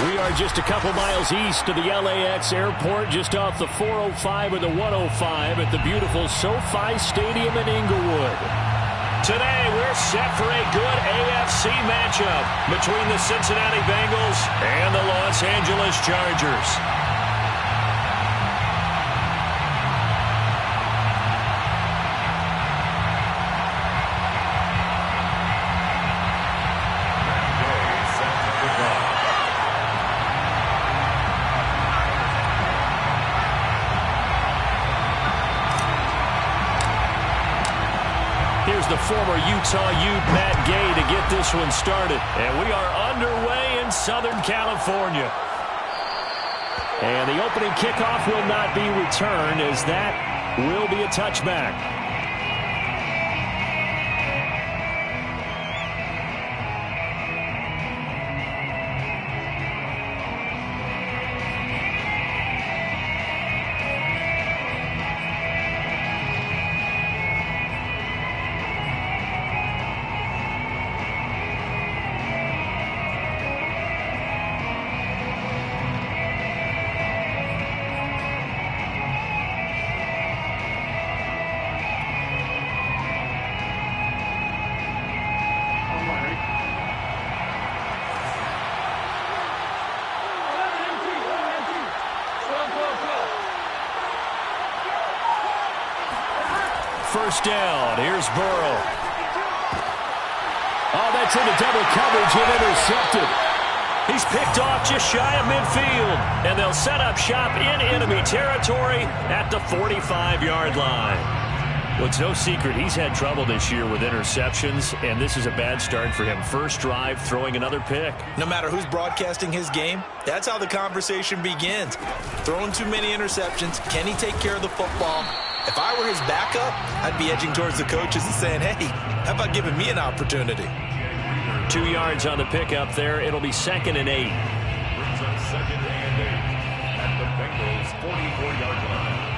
We are just a couple miles east of the LAX airport, just off the 405 and the 105 at the beautiful SoFi Stadium in Inglewood. Today, we're set for a good AFC matchup between the Cincinnati Bengals and the Los Angeles Chargers. Here's the former Utah Ute, Matt Gay, to get this one started. And we are underway in Southern California. And the opening kickoff will not be returned, as that will be a touchback. First down. Here's Burrow. Oh, that's into double coverage and intercepted. He's picked off just shy of midfield. And they'll set up shop in enemy territory at the 45-yard line. Well, it's no secret he's had trouble this year with interceptions, and this is a bad start for him. First drive, throwing another pick. No matter who's broadcasting his game, that's how the conversation begins. Throwing too many interceptions. Can he take care of the football? If I were his backup, I'd be edging towards the coaches and saying, hey, how about giving me an opportunity? 2 yards on the pickup there. It'll be 2nd and 8. Brings up 2nd and 8 at the Bengals' 44-yard line.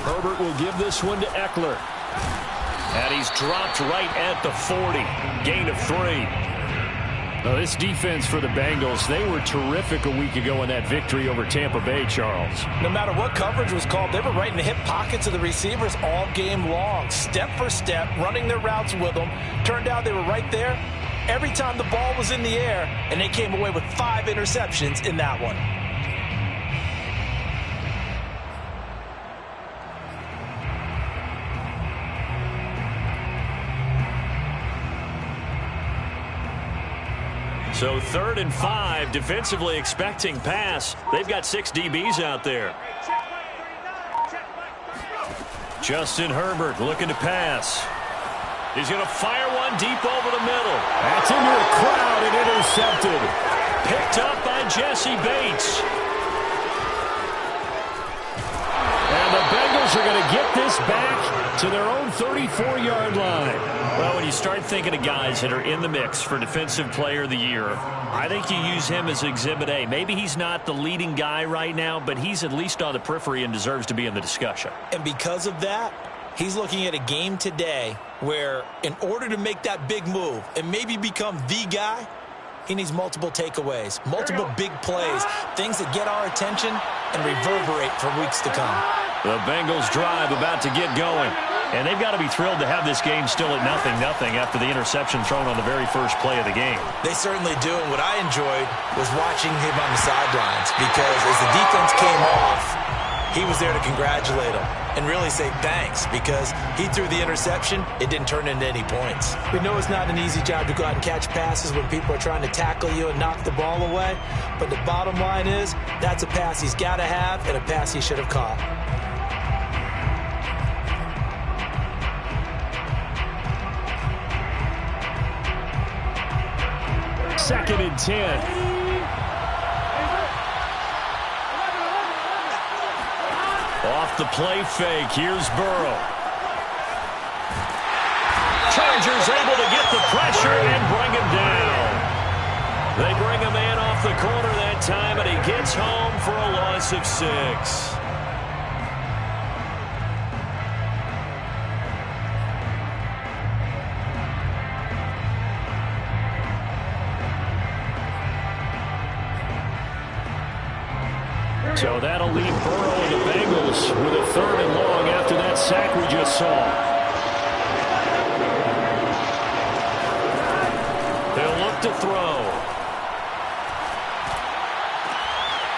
Herbert will give this one to Eckler. And he's dropped right at the 40. Gain of 3. Now, this defense for the Bengals, they were terrific a week ago in that victory over Tampa Bay, Charles. No matter what coverage was called, they were right in the hip pockets of the receivers all game long. Step for step, running their routes with them. Turned out they were right there every time the ball was in the air, and they came away with 5 interceptions in that one. So 3rd and 5, defensively expecting pass. They've got 6 DBs out there. Justin Herbert looking to pass. He's going to fire one deep over the middle. That's into a crowd and intercepted. Picked up by Jesse Bates. And the Bengals are going to get this back to their own 34-yard line. Well, when you start thinking of guys that are in the mix for Defensive Player of the Year, I think you use him as Exhibit A. Maybe he's not the leading guy right now, but he's at least on the periphery and deserves to be in the discussion. And because of that, he's looking at a game today where in order to make that big move and maybe become the guy, he needs multiple takeaways, multiple big plays, things that get our attention and reverberate for weeks to come. The Bengals drive about to get going. And they've got to be thrilled to have this game still at 0-0 after the interception thrown on the very first play of the game. They certainly do, and what I enjoyed was watching him on the sidelines, because as the defense came off, he was there to congratulate them and really say thanks, because he threw the interception. It didn't turn into any points. We know it's not an easy job to go out and catch passes when people are trying to tackle you and knock the ball away, but the bottom line is that's a pass he's got to have and a pass he should have caught. 2nd and 10. Off the play fake, here's Burrow. Chargers able to get the pressure and bring him down. They bring a man off the corner that time, and he gets home for a loss of 6. So that'll leave Burrow and the Bengals with a 3rd and long after that sack we just saw. They'll look to throw.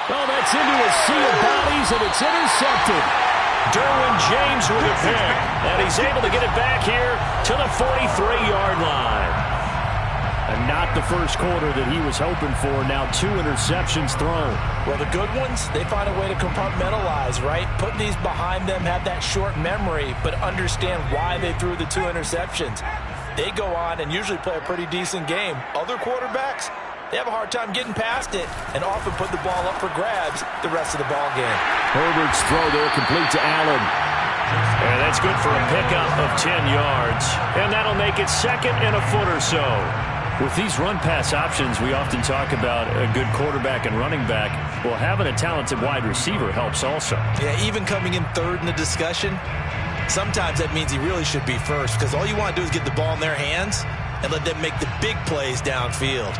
Oh, that's into a sea of bodies, and it's intercepted. Derwin James with a pick, and he's able to get it back here to the 43-yard line. And not the first quarter that he was hoping for. Now 2 interceptions thrown. Well, the good ones, they find a way to compartmentalize, right? Put these behind them, have that short memory, but understand why they threw the 2 interceptions. They go on and usually play a pretty decent game. Other quarterbacks, they have a hard time getting past it and often put the ball up for grabs the rest of the ball game. Herbert's throw there complete to Allen. And that's good for a pickup of 10 yards. And that'll make it 2nd and a foot or so. With these run-pass options, we often talk about a good quarterback and running back. Well, having a talented wide receiver helps also. Yeah, even coming in 3rd in the discussion, sometimes that means he really should be first, because all you want to do is get the ball in their hands and let them make the big plays downfield.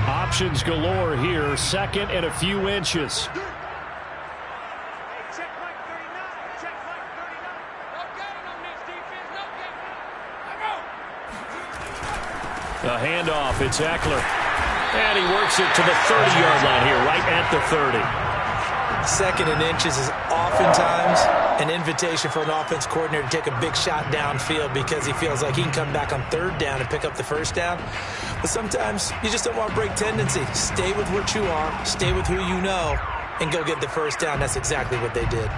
Options galore here, 2nd and a few inches. A handoff, it's Eckler. And he works it to the 30-yard line here, right at the 30. 2nd and inches is oftentimes an invitation for an offense coordinator to take a big shot downfield because he feels like he can come back on 3rd down and pick up the 1st down. But sometimes you just don't want to break tendency. Stay with what you are, stay with who you know, and go get the 1st down. That's exactly what they did.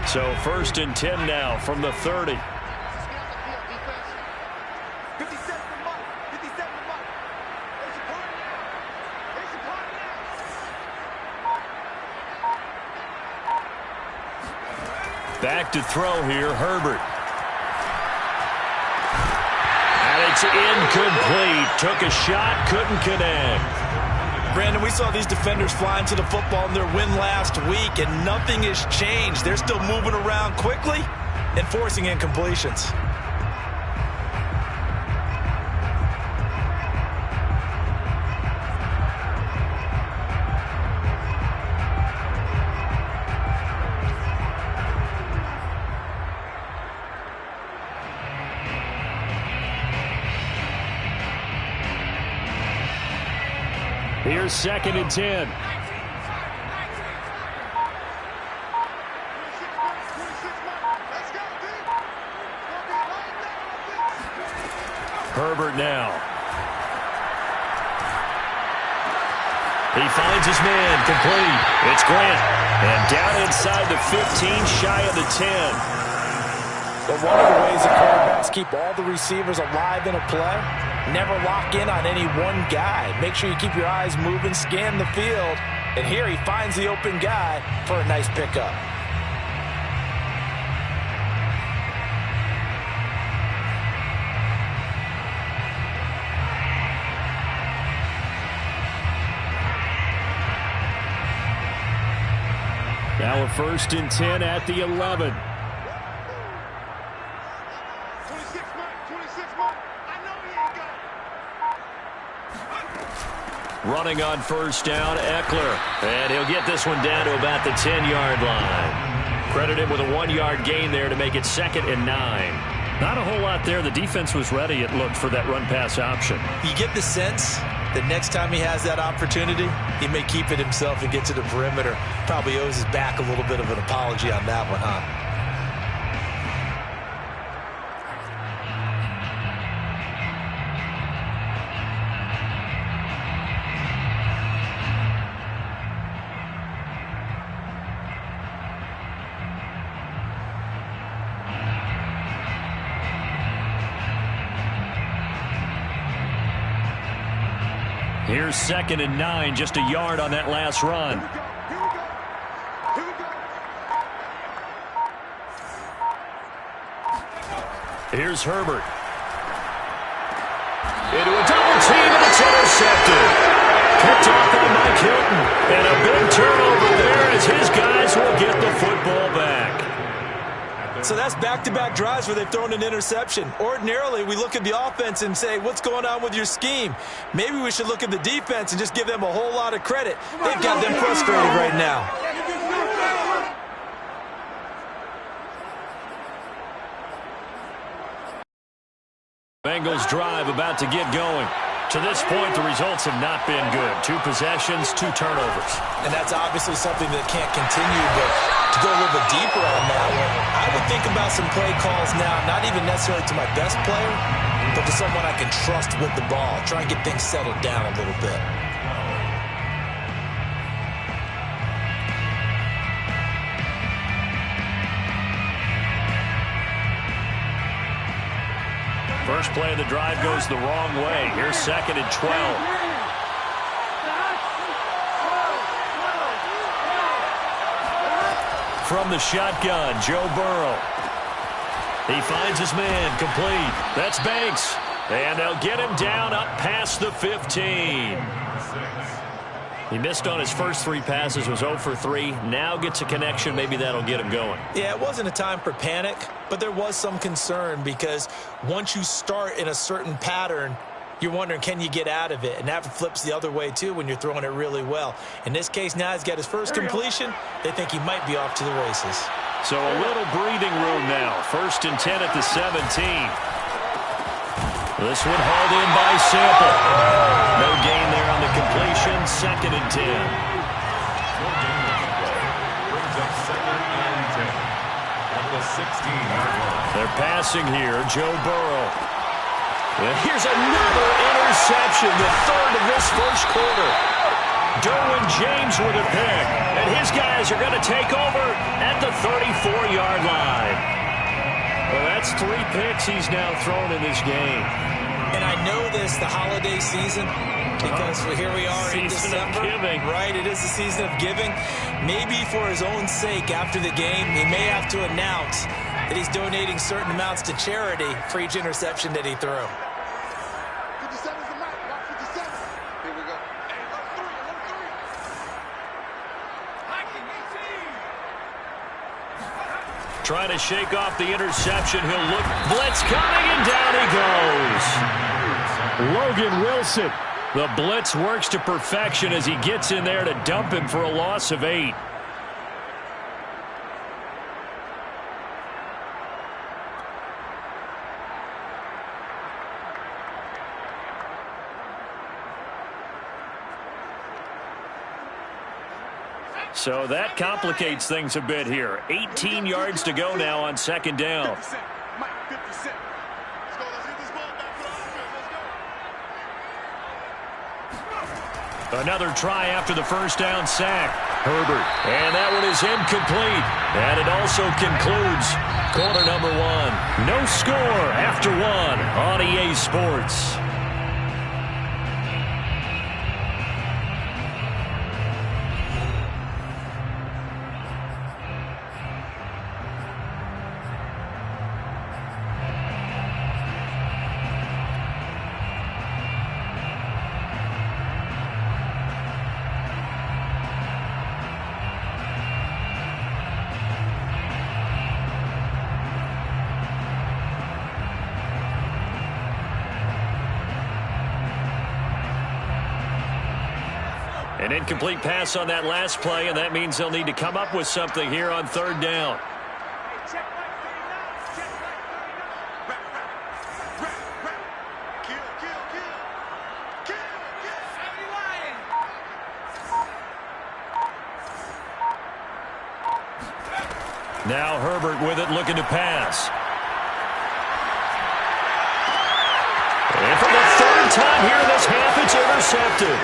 So 1st and 10 now from the 30. Back to throw here, Herbert. And it's incomplete. Took a shot, couldn't connect. Brandon, we saw these defenders flying to the football in their win last week, and nothing has changed. They're still moving around quickly and forcing incompletions. Here's 2nd and 10. Herbert now. He finds his man, complete. It's Grant. And down inside the 15, shy of the 10. But one of the ways the quarterbacks keep all the receivers alive in a play, never lock in on any one guy. Make sure you keep your eyes moving, scan the field. And here he finds the open guy for a nice pickup. Now a 1st and 10 at the 11. Running on 1st down, Eckler. And he'll get this one down to about the 10-yard line. Credit him with a 1-yard gain there to make it 2nd and 9. Not a whole lot there. The defense was ready, it looked, for that run-pass option. You get the sense that next time he has that opportunity, he may keep it himself and get to the perimeter. Probably owes his back a little bit of an apology on that one, huh? Here's 2nd and 9, just a yard on that last run. Here's Herbert. Into a double team, and it's intercepted. Picked off by Mike Hilton. And a big turnover there as his guys will get the football back. So that's back-to-back drives where they've thrown an interception. Ordinarily, we look at the offense and say, what's going on with your scheme? Maybe we should look at the defense and just give them a whole lot of credit. They've got them frustrated right now. Bengals drive about to get going. To this point, the results have not been good. 2 possessions, 2 turnovers. And that's obviously something that can't continue, but to go a little bit deeper on that, I would think about some play calls now, not even necessarily to my best player, but to someone I can trust with the ball. Try and get things settled down a little bit. First play of the drive goes the wrong way. Here's 2nd and 12. From the shotgun, Joe Burrow. He finds his man, complete. That's Banks. And they'll get him down up past the 15. He missed on his first 3 passes, was 0 for 3. Now gets a connection. Maybe that'll get him going. Yeah, it wasn't a time for panic, but there was some concern because once you start in a certain pattern, you're wondering, can you get out of it? And that flips the other way, too, when you're throwing it really well. In this case, now he's got his first completion. They think he might be off to the races. So a little breathing room now. 1st and 10 at the 17. This one hauled in by Sample. No gain there on the completion. 2nd and 10. Brings up 2nd and 10 at the 16-yard line. They're passing here. Joe Burrow. And here's another interception, the 3rd of this first quarter. Derwin James with a pick. And his guys are going to take over at the 34-yard line. Well, that's 3 picks he's now thrown in this game. And I know this, the holiday season, because here we are in December. Giving. Right, it is the season of giving. Maybe for his own sake after the game, he may have to announce that he's donating certain amounts to charity for each interception that he threw. 57's the mic. Watch 57. Here we go. Hey, let's 3. Trying to shake off the interception. He'll look. Blitz coming, and down he goes. Logan Wilson. The blitz works to perfection as he gets in there to dump him for a loss of 8. So that complicates things a bit here. 18 yards to go now on 2nd down. 50 Cent. Mike, 50 Cent. Let's go. Let's get this ball back for the offense. Let's go. Another try after the first down sack. Herbert. And that one is incomplete. And it also concludes quarter number 1. No score after 1 on EA Sports. An incomplete pass on that last play, and that means they'll need to come up with something here on 3rd down. Now Herbert with it, looking to pass. And for the 3rd time here in this half, it's intercepted.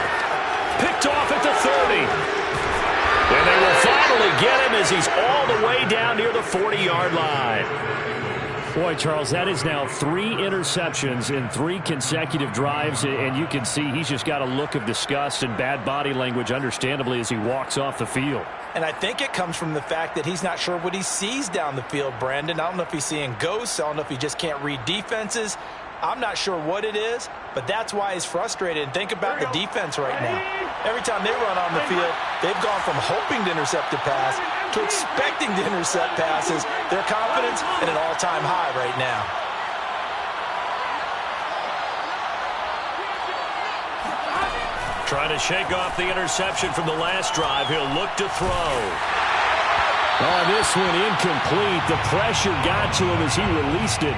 Picked off at the 30. And they will finally get him as he's all the way down near the 40-yard line. Boy, Charles, that is now 3 interceptions in 3 consecutive drives, and you can see he's just got a look of disgust and bad body language, understandably, as he walks off the field. And I think it comes from the fact that he's not sure what he sees down the field, Brandon. I don't know if he's seeing ghosts. I don't know if he just can't read defenses. I'm not sure what it is, but that's why he's frustrated. And think about the defense right now. Every time they run on the field, they've gone from hoping to intercept a pass to expecting to intercept passes. Their confidence at an all-time high right now. Trying to shake off the interception from the last drive. He'll look to throw. Oh, this one incomplete. The pressure got to him as he released it.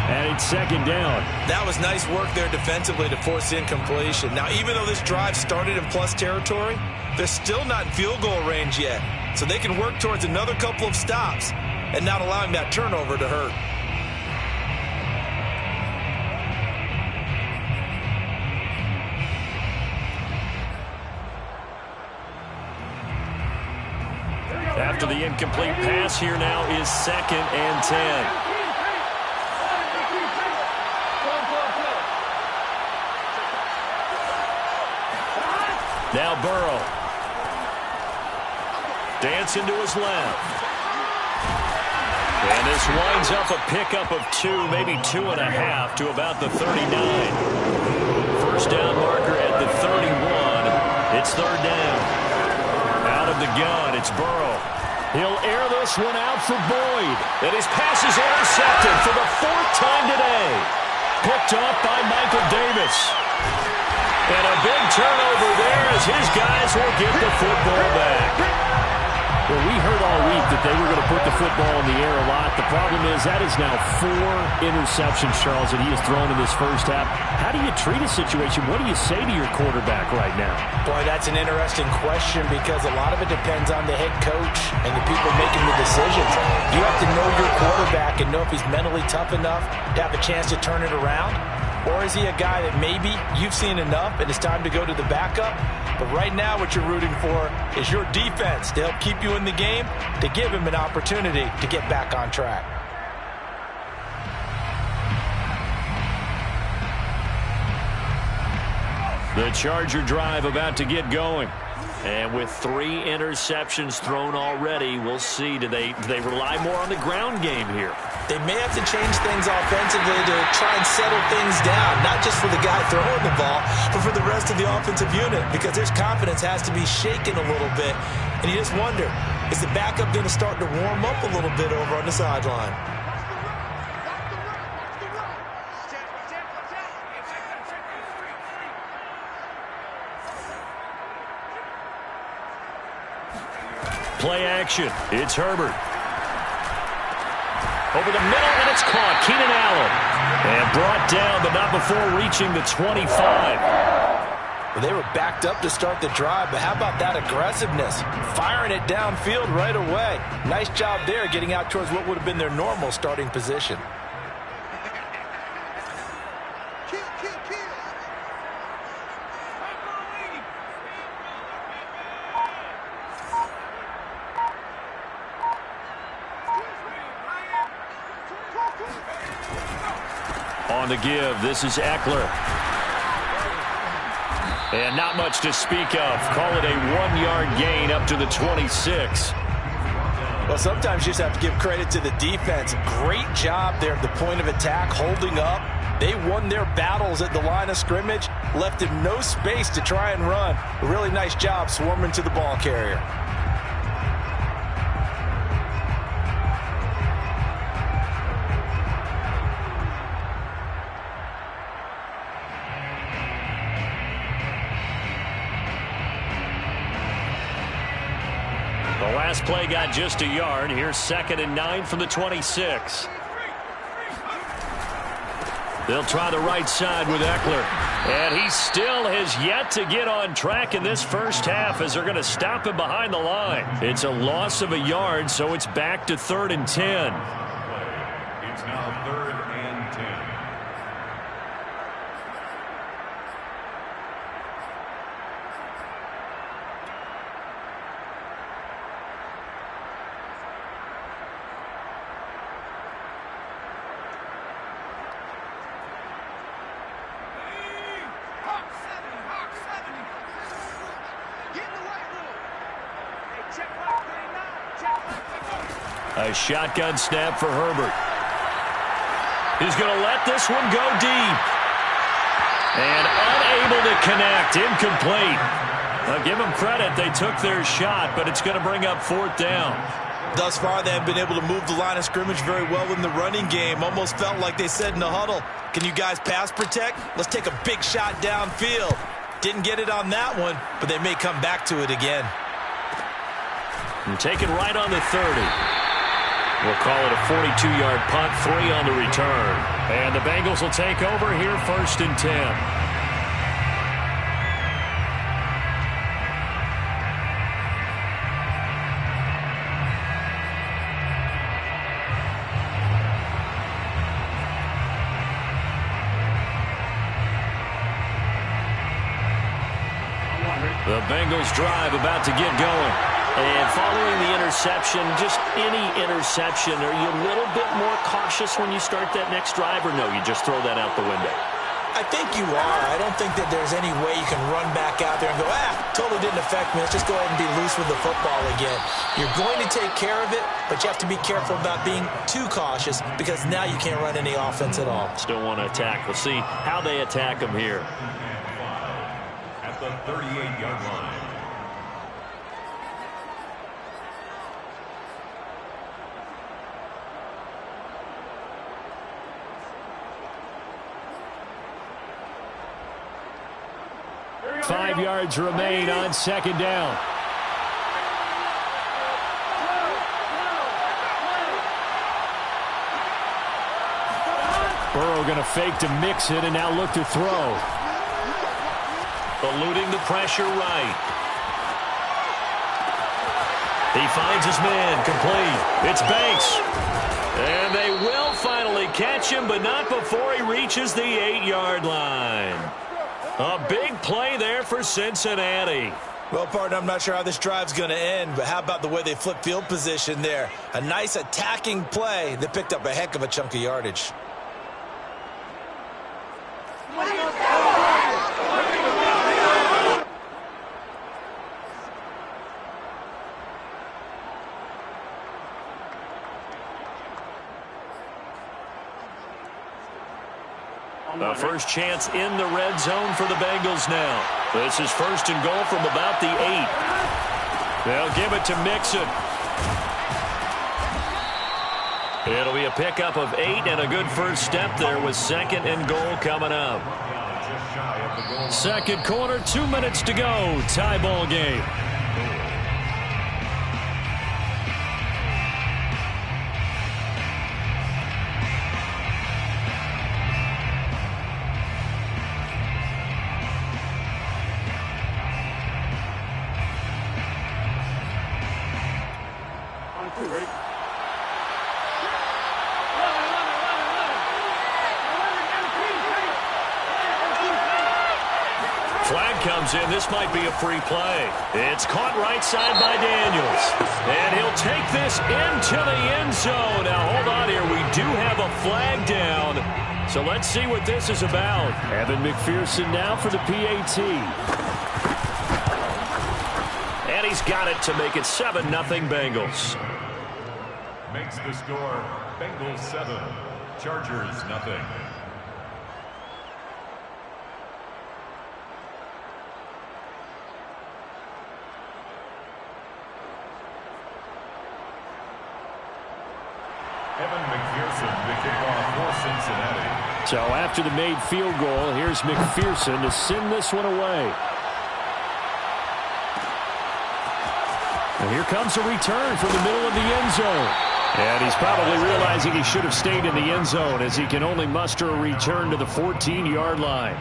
And it's second down. That was nice work there defensively to force incompletion. Now, even though this drive started in plus territory, they're still not in field goal range yet. So they can work towards another couple of stops and not allowing that turnover to hurt. After the incomplete pass, here now is 2nd and 10. Now Burrow. Dancing to his left. And this winds up a pickup of 2, maybe 2.5 to about the 39. First down marker at the 31. It's 3rd down. Out of the gun, it's Burrow. He'll air this one out for Boyd. And his pass is intercepted for the 4th time today. Picked off by Michael Davis. And a big turnover there as his guys will get the football back. Well, we heard all week that they were going to put the football in the air a lot. The problem is that is now 4 interceptions, Charles, that he has thrown in this first half. How do you treat a situation? What do you say to your quarterback right now? Boy, that's an interesting question because a lot of it depends on the head coach and the people making the decisions. You have to know your quarterback and know if he's mentally tough enough to have a chance to turn it around. Or is he a guy that maybe you've seen enough and it's time to go to the backup? But right now what you're rooting for is your defense to help keep you in the game, to give him an opportunity to get back on track. The Charger drive about to get going. And with 3 interceptions thrown already, we'll see. Do they rely more on the ground game here? They may have to change things offensively to try and settle things down, not just for the guy throwing the ball, but for the rest of the offensive unit, because their confidence has to be shaken a little bit. And you just wonder, is the backup going to start to warm up a little bit over on the sideline? Play action. It's Herbert. Over the middle, and it's caught. Keenan Allen. And brought down, but not before reaching the 25. Well, they were backed up to start the drive, but how about that aggressiveness? Firing it downfield right away. Nice job there getting out towards what would have been their normal starting position. On the give, this is Eckler. And not much to speak of. Call it a 1-yard gain up to the 26. Well, sometimes you just have to give credit to the defense. Great job there at the point of attack, holding up. They won their battles at the line of scrimmage, left him no space to try and run. A really nice job swarming to the ball carrier. The last play got just a yard. Here's 2nd and 9 from the 26. They'll try the right side with Eckler. And he still has yet to get on track in this first half as they're going to stop him behind the line. It's a loss of a yard, so it's back to 3rd and 10. It's now 3rd and 10. A shotgun snap for Herbert. He's going to let this one go deep. And unable to connect. Incomplete. I'll give them credit. They took their shot, but it's going to bring up 4th down. Thus far, they have been able to move the line of scrimmage very well in the running game. Almost felt like they said in the huddle, can you guys pass protect? Let's take a big shot downfield. Didn't get it on that one, but they may come back to it again. And take it right on the 30. We'll call it a 42-yard punt, 3 on the return. And the Bengals will take over here 1st and 10. The Bengals drive about to get going. And following the interception, just any interception, are you a little bit more cautious when you start that next drive, or no, you just throw that out the window? I think you are. I don't think that there's any way you can run back out there and go, totally didn't affect me. Let's just go ahead and be loose with the football again. You're going to take care of it, but you have to be careful about being too cautious because now you can't run any offense at all. Still want to attack. We'll see how they attack them here. At the 38-yard line. Five yards remain on 2nd down. Burrow going to fake to mix it and now look to throw. Eluding the pressure right. He finds his man, complete. It's Banks. And they will finally catch him, but not before he reaches the 8-yard line. A big play there for Cincinnati. Well, partner, I'm not sure how this drive's going to end, but how about the way they flip field position there? A nice attacking play that picked up a heck of a chunk of yardage. A first chance in the red zone for the Bengals now. This is 1st and goal from about the 8. They'll give it to Mixon. It'll be a pickup of 8 and a good first step there with 2nd and goal coming up. 2nd quarter, 2 minutes to go. Tie ball game. Flag comes in. This might be a free play. It's caught right side by Daniels. And he'll take this into the end zone. Now, hold on here. We do have a flag down. So let's see what this is about. Evan McPherson now for the PAT. And he's got it to make it 7-0 Bengals. Makes the score Bengals 7, Chargers 0. Evan McPherson, the kickoff for Cincinnati. So after the made field goal, here's McPherson to send this one away. And here comes a return from the middle of the end zone. And he's probably realizing he should have stayed in the end zone as he can only muster a return to the 14-yard line.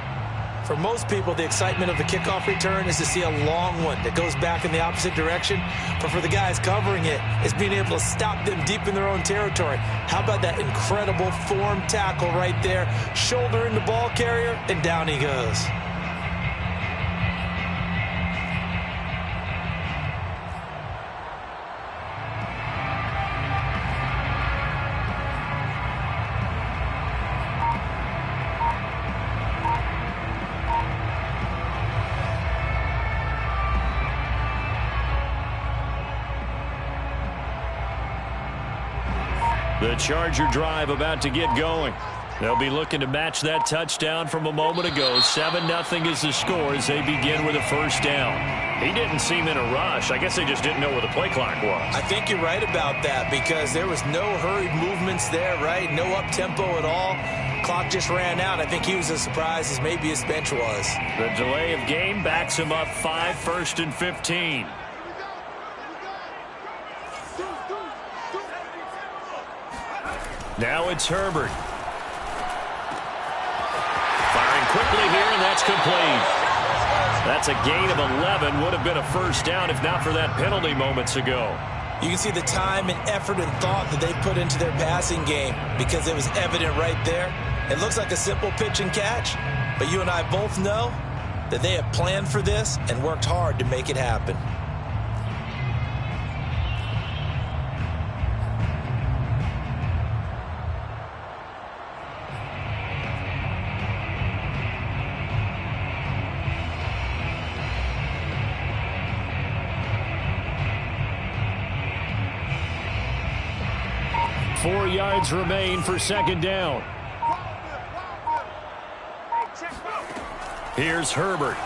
For most people, the excitement of the kickoff return is to see a long one that goes back in the opposite direction. But for the guys covering it, it's being able to stop them deep in their own territory. How about that incredible form tackle right there? Shoulder in the ball carrier, and down he goes. The Charger drive about to get going. They'll be looking to match that touchdown from a moment ago. 7-0 is the score as they begin with a first down. He didn't seem in a rush. I guess they just didn't know where the play clock was. I think you're right about that because there was no hurried movements there, right? No up-tempo at all. Clock just ran out. I think he was as surprised as maybe his bench was. The delay of game backs him up 5, 1st and 15. Now it's Herbert. Firing quickly here, and that's complete. That's a gain of 11. Would have been a first down if not for that penalty moments ago. You can see the time and effort and thought that they put into their passing game because it was evident right there. It looks like a simple pitch and catch, but you and I both know that they have planned for this and worked hard to make it happen. Four yards remain for second down. Here's Herbert.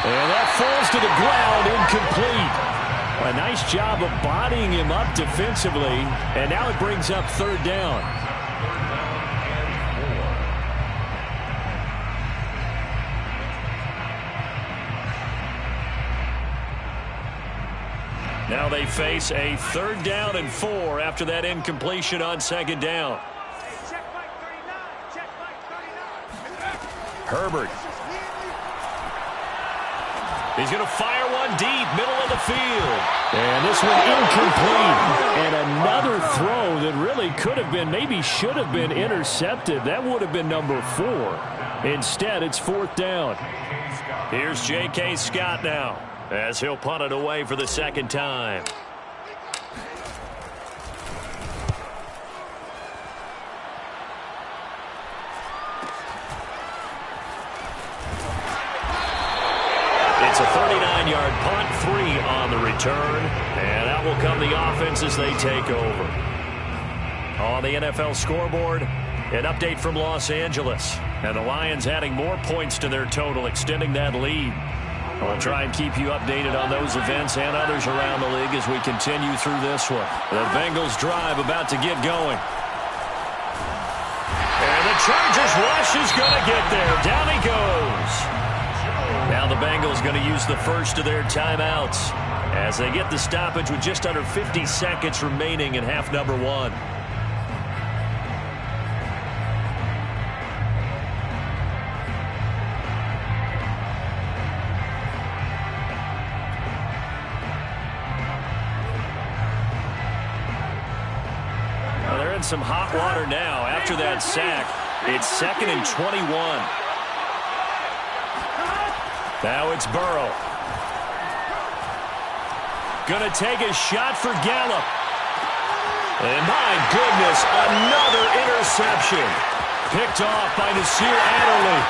And that falls to the ground, incomplete. A nice job of bodying him up defensively, and now it brings up third down. Now they face a 3rd down and 4 after that incompletion on second down. Herbert. He's going to fire one deep, middle of the field. And this one incomplete. And another throw that really could have been, maybe should have been intercepted. That would have been number 4. Instead, it's 4th down. Here's J.K. Scott now, as he'll punt it away for the second time. It's a 39-yard punt, 3 on the return, and out will come the offense as they take over. On the NFL scoreboard, an update from Los Angeles, and the Lions adding more points to their total, extending that lead. We'll try and keep you updated on those events and others around the league as we continue through this one. The Bengals drive about to get going. And the Chargers rush is going to get there. Down he goes. Now the Bengals going to use the first of their timeouts as they get the stoppage with just under 50 seconds remaining in half number 1. Some hot water now after that sack. It's 2nd and 21. Now it's Burrow. Gonna take a shot for Gallup. And my goodness, another interception. Picked off by Nasir Adderley.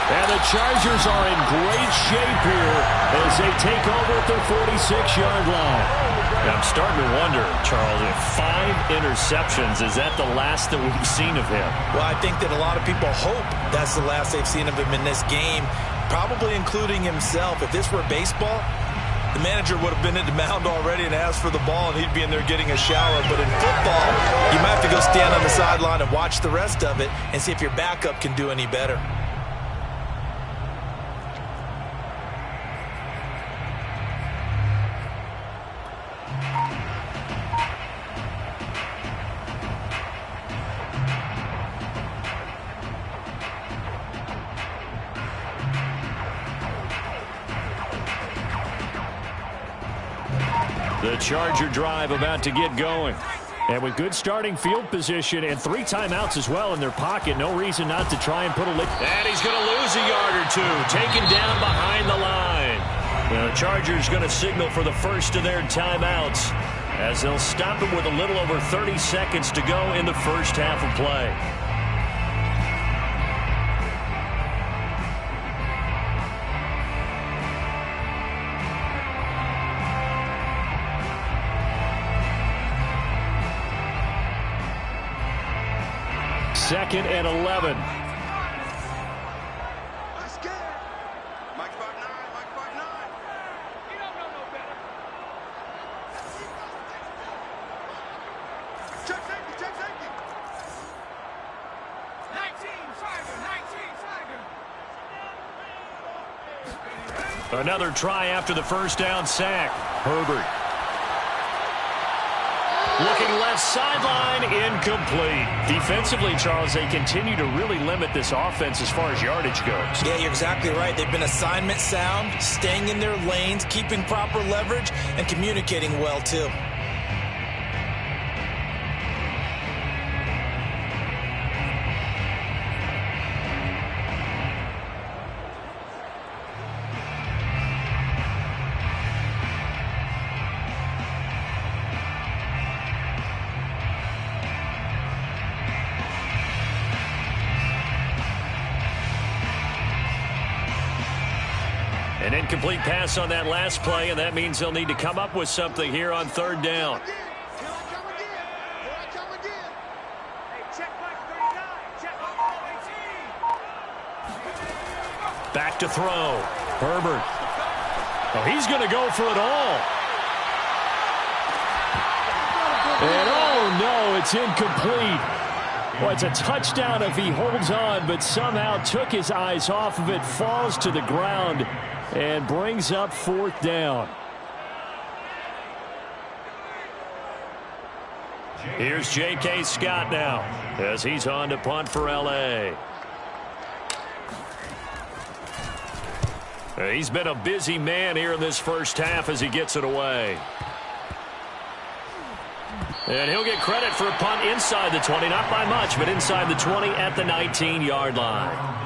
And the Chargers are in great shape here as they take over at their 46-yard line. I'm starting to wonder, Charles, if 5 interceptions, is that the last that we've seen of him? Well, I think that a lot of people hope that's the last they've seen of him in this game, probably including himself. If this were baseball, the manager would have been at the mound already and asked for the ball, and he'd be in there getting a shower. But in football, you might have to go stand on the sideline and watch the rest of it and see if your backup can do any better. The Charger drive about to get going. And with good starting field position and 3 timeouts as well in their pocket, no reason not to try and put a lick. And he's going to lose a yard or 2, taken down behind the line. Well, the Chargers going to signal for the first of their timeouts as they'll stop him with a little over 30 seconds to go in the first half of play. 2nd and 11. Let's get it. Mike 5'9", Mike 5'9". You don't know no better. Check safety, check safety. 19 Tiger, 19 Tiger. Another try after the first down sack. Herbert. Looking left sideline, incomplete. Defensively, Charles, they continue to really limit this offense as far as yardage goes. Yeah, you're exactly right. They've been assignment sound, staying in their lanes, keeping proper leverage, and communicating well, too. An incomplete pass on that last play, and that means they'll need to come up with something here on 3rd down. Here I come again. Here I come again. Hey, check Mike 39. Check Mike 18. Back to throw. Herbert. Oh, he's going to go for it all. And oh no, it's incomplete. Well, it's a touchdown if he holds on, but somehow took his eyes off of it, falls to the ground, and brings up 4th down. Here's J.K. Scott now as he's on to punt for L.A. He's been a busy man here in this first half as he gets it away. And he'll get credit for a punt inside the 20, not by much, but inside the 20 at the 19-yard line.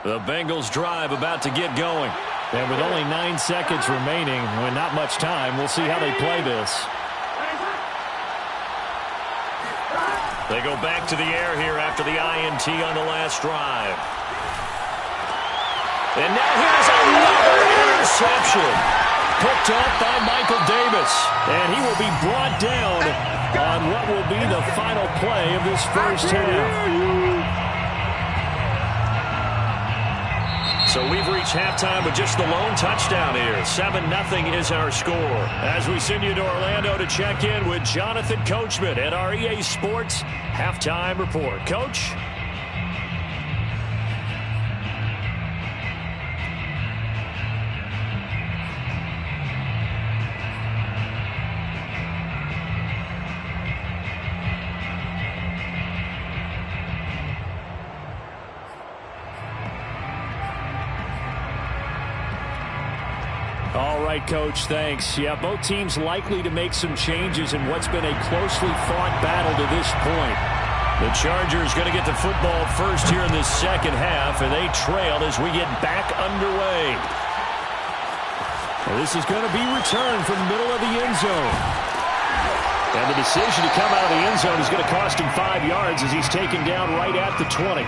The Bengals drive about to get going. And with only 9 seconds remaining, when not much time, we'll see how they play this. They go back to the air here after the INT on the last drive. And now here's another interception. Picked up by Michael Davis. And he will be brought down on what will be the final play of this first half. So we've reached halftime with just the lone touchdown here. 7-0 is our score. As we send you to Orlando to check in with Jonathan Coachman at our EA Sports Halftime Report. Coach? All right, Coach, thanks. Yeah, both teams likely to make some changes in what's been a closely fought battle to this point. The Chargers going to get the football first here in this second half, and they trail as we get back underway. Well, this is going to be returned from the middle of the end zone. And the decision to come out of the end zone is going to cost him 5 yards as he's taken down right at the 20.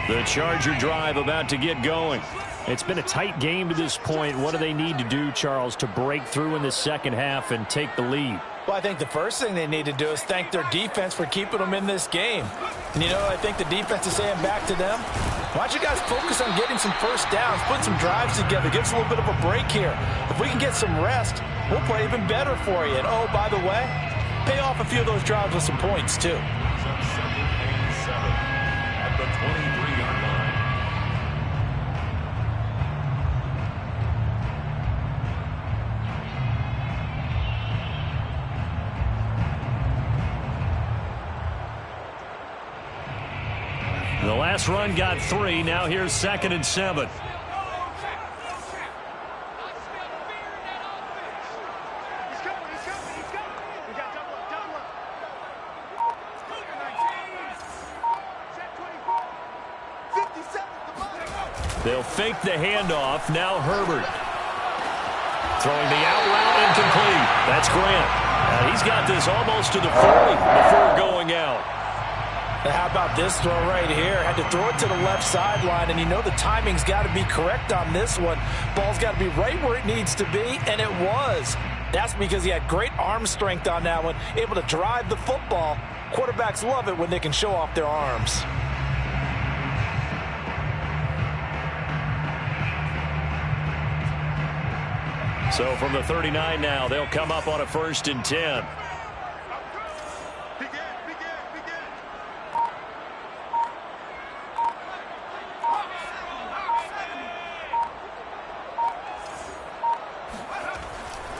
The Charger drive about to get going. It's been a tight game to this point. What do they need to do, Charles, to break through in the second half and take the lead? Well, I think the first thing they need to do is thank their defense for keeping them in this game. And, you know, I think the defense is saying back to them, why don't you guys focus on getting some first downs, put some drives together, give us a little bit of a break here. If we can get some rest, we'll play even better for you. And, oh, by the way, pay off a few of those drives with some points, too. At the 23-yard line. The last run got 3. Now here's 2nd and 7. They'll fake the handoff. Now Herbert. Throwing the out route incomplete. That's Grant. He's got this almost to the 40 before going out. How about this throw right here? Had to throw it to the left sideline, and you know the timing's got to be correct on this one. Ball's got to be right where it needs to be, and it was. That's because he had great arm strength on that one, able to drive the football. Quarterbacks love it when they can show off their arms. So from the 39 now, they'll come up on a 1st and 10.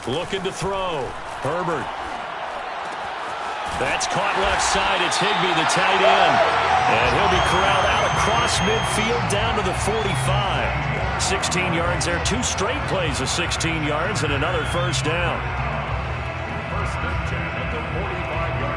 Looking to throw. Herbert. That's caught left side. It's Higbee, the tight end. And he'll be corralled out across midfield down to the 45. 16 yards there. 2 straight plays of 16 yards and another first down. 1st and 10 at the 45-yard line.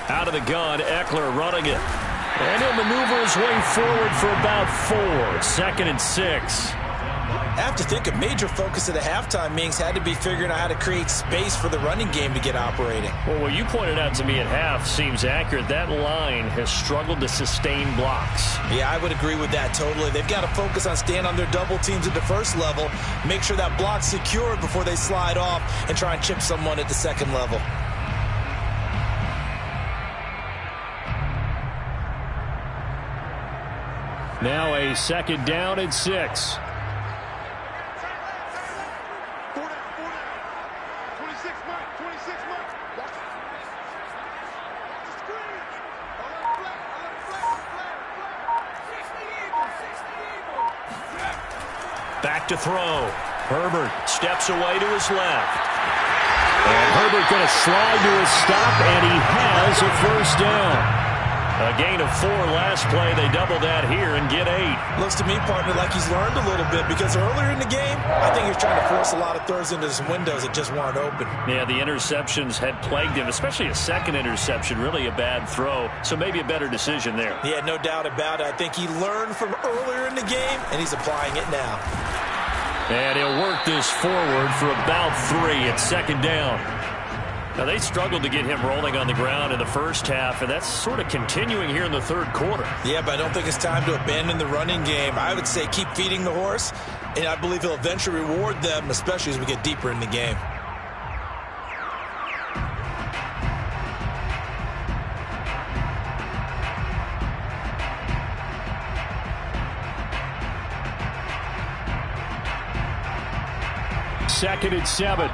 Out of the gun, Eckler running it. And he'll maneuver his way forward for about 4. 2nd and 6. I have to think a major focus of the halftime meetings had to be figuring out how to create space for the running game to get operating. Well, what you pointed out to me at half seems accurate. That line has struggled to sustain blocks. Yeah, I would agree with that totally. They've got to focus on staying on their double teams at the first level, make sure that block's secured before they slide off and try and chip someone at the second level. Now a 2nd down and 6. 4 down. 26 Mike. 26 Mike. Watch the screen. Back to throw. Herbert steps away to his left. And Herbert going to slide to his stop, and he has a first down. A gain of 4 last play. They double that here and get 8. Looks to me, partner, like he's learned a little bit because earlier in the game, I think he was trying to force a lot of throws into some windows that just weren't open. Yeah, the interceptions had plagued him, especially a second interception, really a bad throw. So maybe a better decision there. Yeah, no doubt about it. I think he learned from earlier in the game, and he's applying it now. And he'll work this forward for about 3 at 2nd down. Now, they struggled to get him rolling on the ground in the first half, and that's sort of continuing here in the 3rd quarter. Yeah, but I don't think it's time to abandon the running game. I would say keep feeding the horse, and I believe he'll eventually reward them, especially as we get deeper in the game. Second and 7.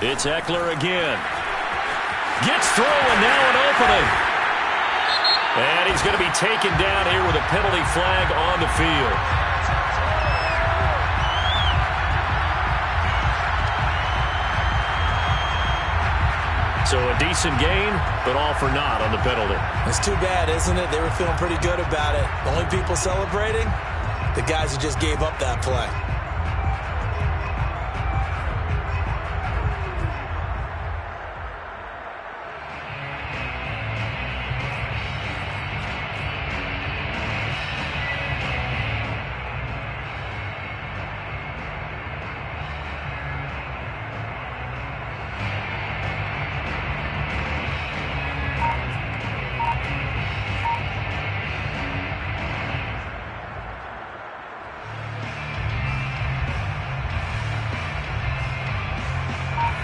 It's Eckler again. Gets through, and now an opening. And he's going to be taken down here with a penalty flag on the field. So a decent gain, but all for naught on the penalty. It's too bad, isn't it? They were feeling pretty good about it. The only people celebrating, the guys who just gave up that play.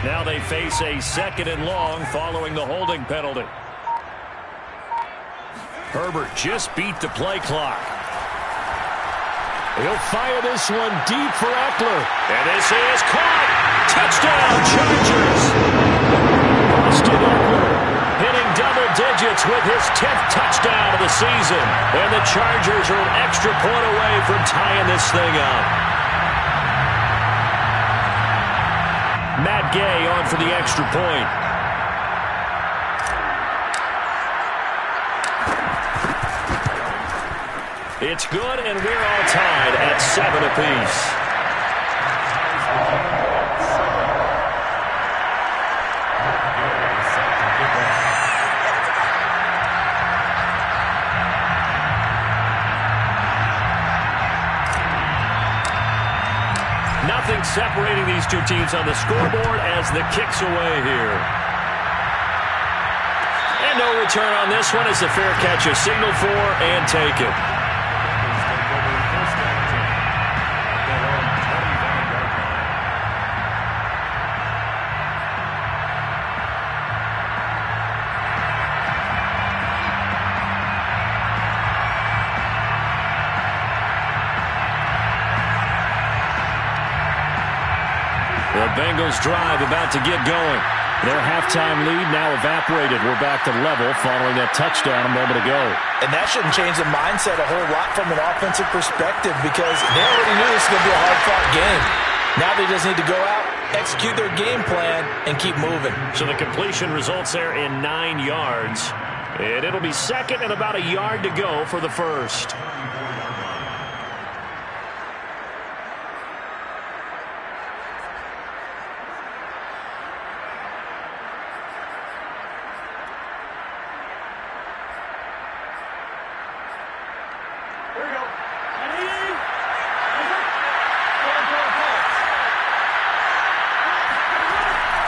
Now they face a 2nd and long following the holding penalty. Herbert just beat the play clock. He'll fire this one deep for Eckler. And this is caught. Touchdown, Chargers! Austin Eckler hitting double digits with his 10th touchdown of the season. And the Chargers are an extra point away from tying this thing up. Matt Gay on for the extra point. It's good, and we're all tied at 7 apiece. Nothing separating these two teams on the scoreboard as the kick's away here. And no return on this one as the fair catch is signaled for and taken. The Bengals drive about to get going. Their halftime lead now evaporated. We're back to level following that touchdown a moment ago. And that shouldn't change the mindset a whole lot from an offensive perspective because they already knew this was going to be a hard-fought game. Now they just need to go out, execute their game plan, and keep moving. So the completion results there in 9 yards. And it'll be second and about a yard to go for the first.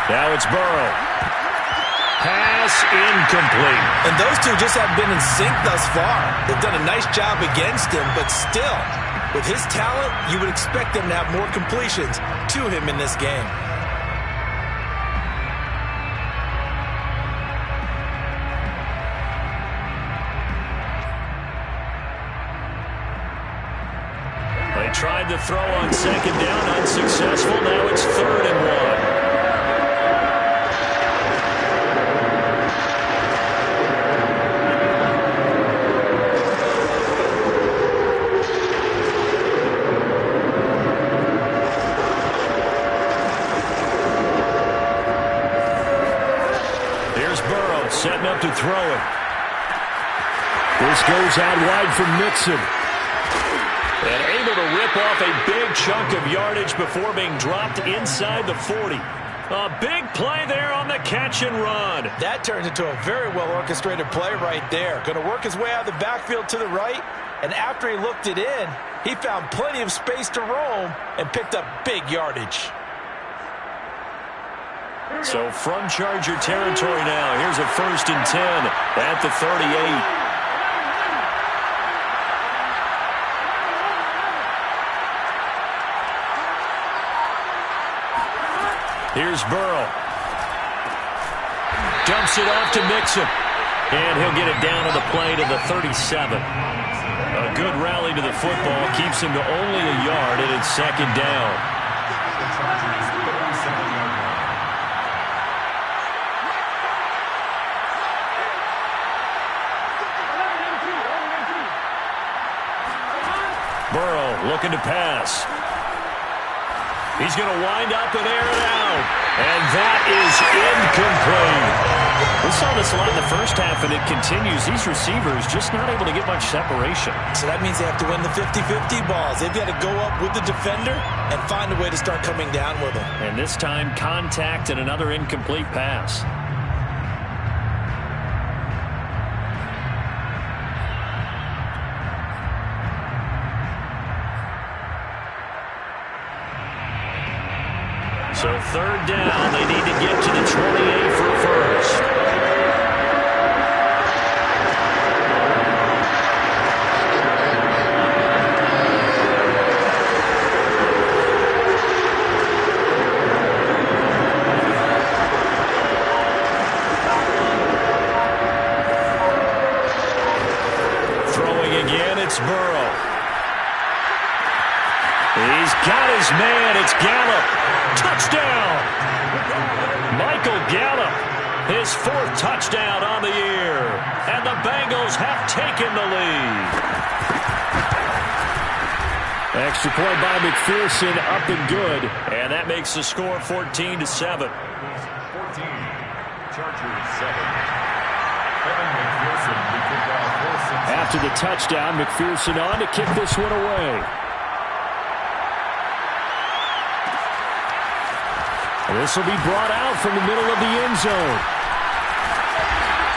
Now it's Burrow. Pass incomplete. And those two just haven't been in sync thus far. They've done a nice job against him, but still, with his talent, you would expect them to have more completions to him in this game. They tried to throw on second down, unsuccessful. Now it's 3rd and 1. Setting up to throw it. This goes out wide from Mixon. And able to rip off a big chunk of yardage before being dropped inside the 40. A big play there on the catch and run. That turns into a very well-orchestrated play right there. Going to work his way out of the backfield to the right. And after he looked it in, he found plenty of space to roam and picked up big yardage. So from Charger territory now, here's a 1st and 10 at the 38. Here's Burrow. Dumps it off to Mixon. And he'll get it down on the play to the 37. A good rally to the football keeps him to only a yard, and it's 2nd down. Burrow looking to pass. He's going to wind up and air it out. And that is incomplete. We saw this a lot in the first half, and it continues. These receivers just not able to get much separation. So that means they have to win the 50-50 balls. They've got to go up with the defender and find a way to start coming down with them. And this time, contact and another incomplete pass. So 3rd down, they need to get to the 28 for a first. Throwing again, it's Burrow. He's got it his man. It's Gallup. Touchdown. Michael Gallup, his 4th touchdown on the year. And the Bengals have taken the lead. Extra point by McPherson, up and good. And that makes the score 14-7. 14, Chargers 7. Kevin McPherson, the kickoff for Cincinnati. After the touchdown, McPherson on to kick this one away. This will be brought out from the middle of the end zone.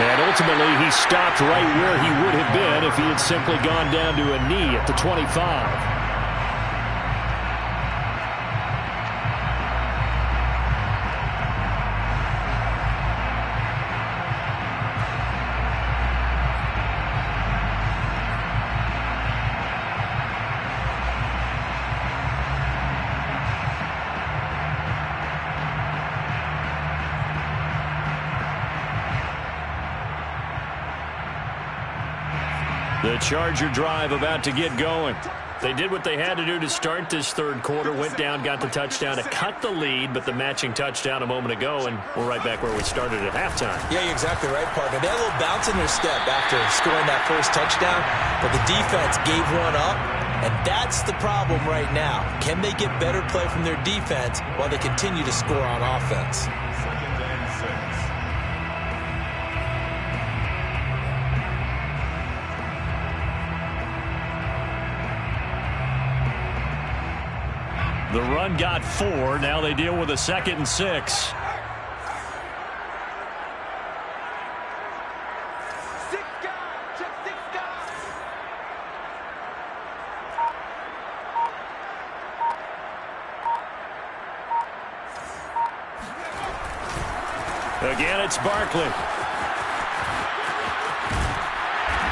And ultimately, he stopped right where he would have been if he had simply gone down to a knee at the 25. The Charger drive about to get going. They did what they had to do to start this third quarter, went down, got the touchdown to cut the lead, but the matching touchdown a moment ago, and we're right back where we started at halftime. Yeah, you're exactly right, partner. They had a little bounce in their step after scoring that first touchdown, but the defense gave one up, and that's the problem right now. Can they get better play from their defense while they continue to score on offense? 2nd and 6. The run got 4. Now they deal with a 2nd and 6. Six guys, check 6 guys. Again, it's Barkley.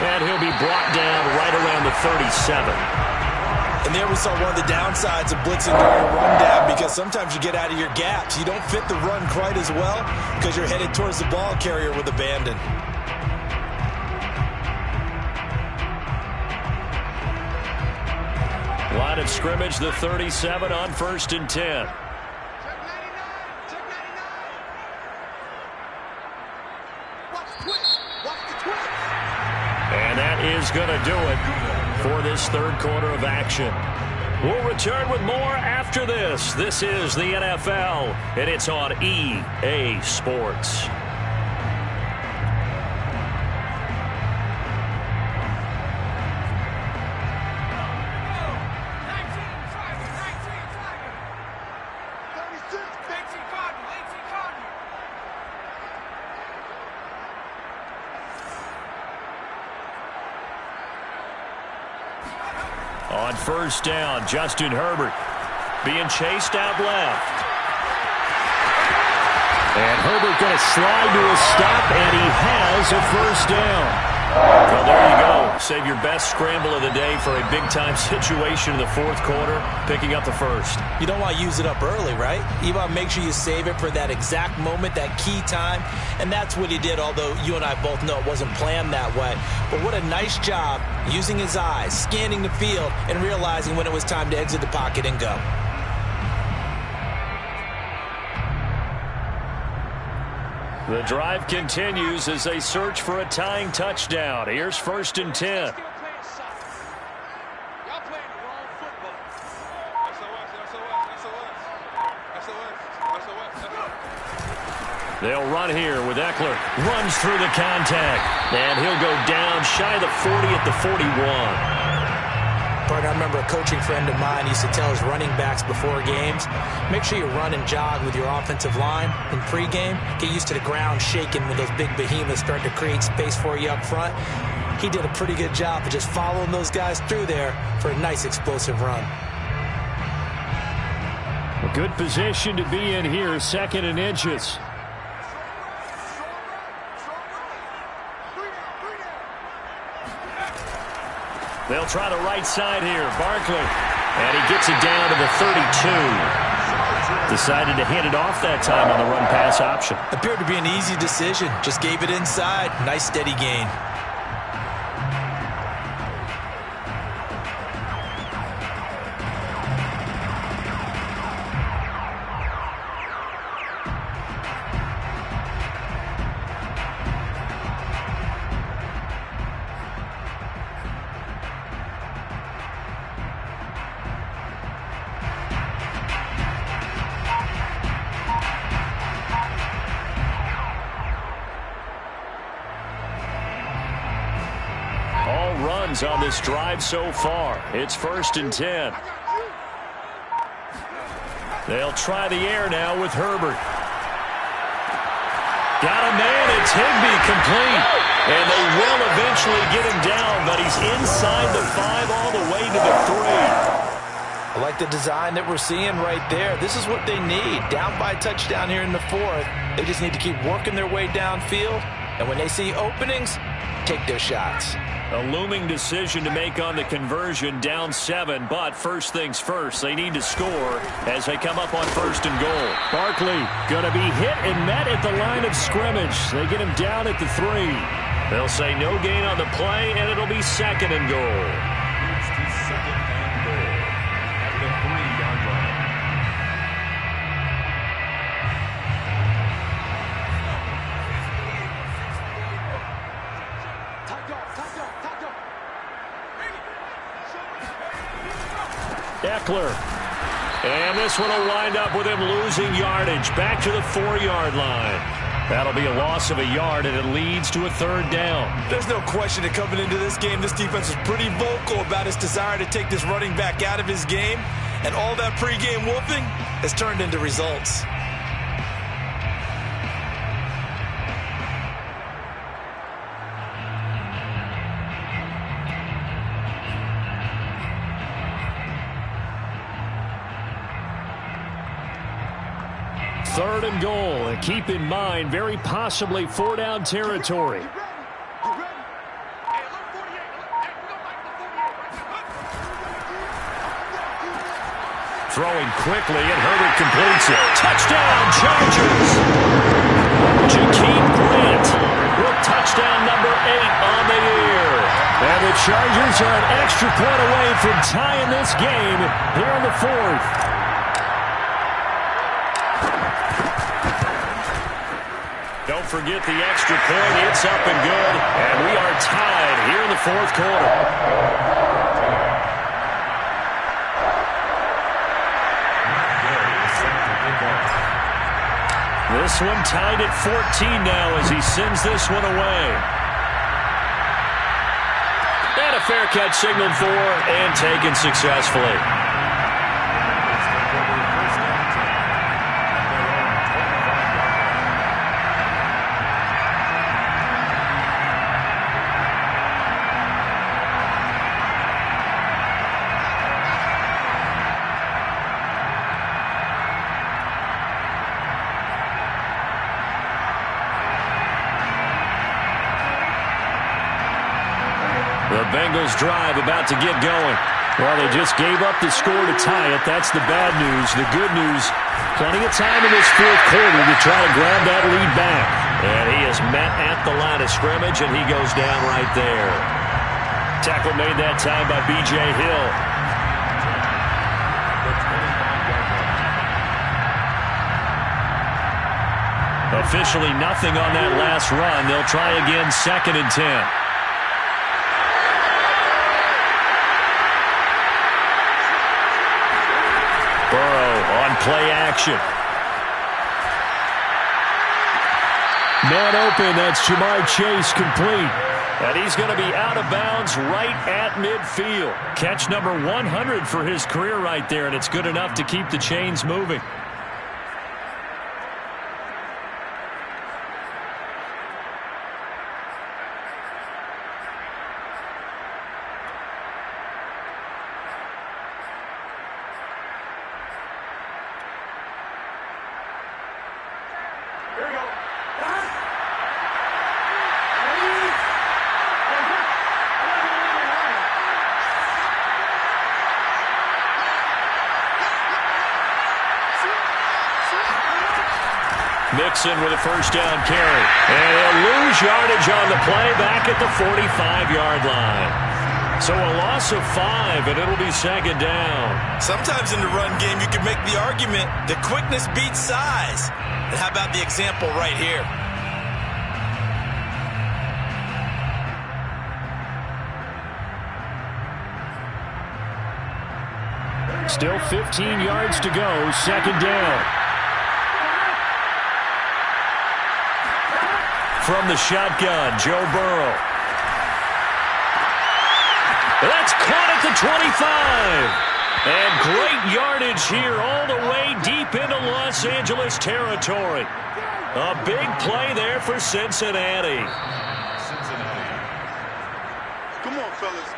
And he'll be brought down right around the 37. And there we saw one of the downsides of blitzing during a rundown, because sometimes you get out of your gaps. You don't fit the run quite as well because you're headed towards the ball carrier with abandon. Line of scrimmage, the 37 on 1st and 10. Check 99, check 99. Watch the twist, watch the twist. And that is going to do it for this third quarter of action. We'll return with more after this. This is the NFL, and it's on EA Sports. On 1st down, Justin Herbert being chased out left. And Herbert going to slide to a stop, and he has a 1st down. Well, there you go. Save your best scramble of the day for a big-time situation in the 4th quarter, picking up the 1st. You don't want to use it up early, right? You want to make sure you save it for that exact moment, that key time. And that's what he did, although you and I both know it wasn't planned that way. But what a nice job using his eyes, scanning the field, and realizing when it was time to exit the pocket and go. The drive continues as they search for a tying touchdown. Here's 1st and 10. Y'all playing the wrong football. SOS. They'll run here with Eckler. Runs through the contact. And he'll go down shy of the 40 at the 41. Partner, I remember a coaching friend of mine used to tell his running backs before games, make sure you run and jog with your offensive line in pregame. Get used to the ground shaking when those big behemoths start to create space for you up front. He did a pretty good job of just following those guys through there for a nice explosive run. A good position to be in here, 2nd and inches. They'll try the right side here. Barkley. And he gets it down to the 32. Decided to hand it off that time on the run-pass option. Appeared to be an easy decision. Just gave it inside. Nice steady gain. runs on this drive so far. It's 1st and 10. They'll try the air now with Herbert. Got a man. It's Higbee, complete. And they will eventually get him down, but he's inside the 5 all the way to the 3. I like the design that we're seeing right there. This is what they need. Down by a touchdown here in the 4th. They just need to keep working their way downfield. And when they see openings, take their shots. A looming decision to make on the conversion, down 7. But first things first, they need to score as they come up on 1st and goal. Barkley going to be hit and met at the line of scrimmage. They get him down at the 3. They'll say no gain on the play, and it'll be 2nd and goal. It's the 2nd and goal at the 3-yard line. Eckler. And this one will wind up with him losing yardage. Back to the 4-yard line. That'll be a loss of a yard, and it leads to a 3rd down. There's no question that coming into this game, this defense is pretty vocal about its desire to take this running back out of his game. And all that pregame wolfing has turned into results. Third and goal. And keep in mind, very possibly 4-down territory. Throwing quickly, and Herbert completes it. Touchdown, Chargers! Jakeem Grant with touchdown number 8 on the year. And the Chargers are an extra point away from tying this game here in the 4th. Don't forget the extra point. It's up and good. And we are tied here in the 4th quarter. This one tied at 14 now as he sends this one away. And a fair catch signaled for and taken successfully. The Bengals drive about to get going. Well, they just gave up the score to tie it. That's the bad news. The good news, plenty of time in this 4th quarter to try to grab that lead back. And he is met at the line of scrimmage, and he goes down right there. Tackle made that time by B.J. Hill. Officially nothing on that last run. They'll try again, 2nd and 10. Play action. Man open, that's Ja'Marr Chase, complete. And he's going to be out of bounds right at midfield. Catch number 100 for his career right there, and it's good enough to keep the chains moving. Mixon with a 1st down carry. And he'll lose yardage on the play back at the 45-yard line. So a loss of 5, and it'll be 2nd down. Sometimes in the run game, you can make the argument that quickness beats size. And how about the example right here? Still 15 yards to go, 2nd down. From the shotgun, Joe Burrow. That's caught at the 25. And great yardage here all the way deep into Los Angeles territory. A big play there for Cincinnati. Come on, fellas.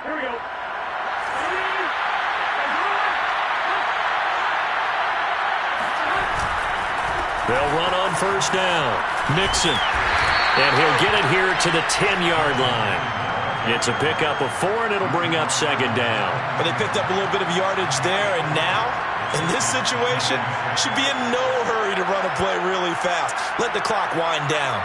Here we go. They'll run on first down. Mixon. And he'll get it here to the 10-yard line. It's a pickup of 4, and it'll bring up second down. But they picked up a little bit of yardage there, and now, in this situation, should be in no hurry to run a play really fast. Let the clock wind down.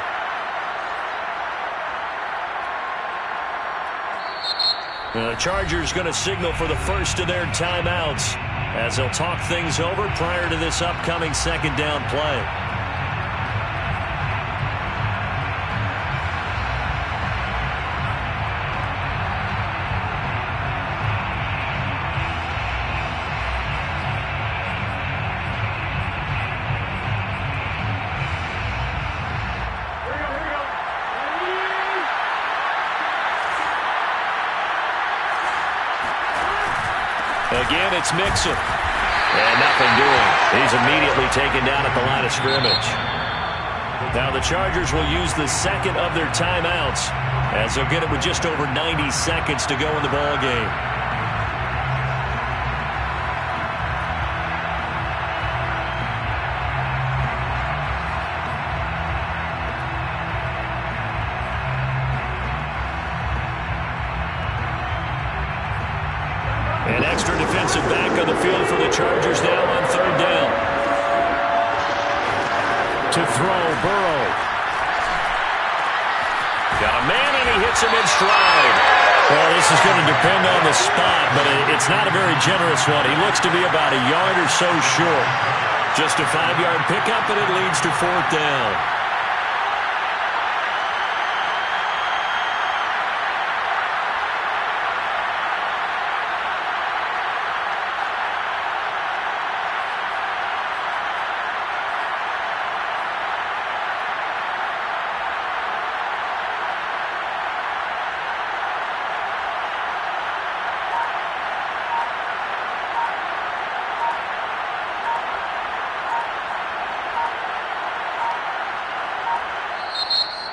The Chargers going to signal for the first of their timeouts as they'll talk things over prior to this upcoming second down play. Again, it's Mixon. And nothing doing. He's immediately taken down at the line of scrimmage. Now the Chargers will use the second of their timeouts as they'll get it with just over 90 seconds to go in the ball game. An extra defensive back on the field for the Chargers now on third down. To throw, Burrow. Got a man, and he hits him in stride. Well, this is going to depend on the spot, but it's not a very generous one. He looks to be about a yard or so short. Just a 5-yard pickup, and it leads to fourth down.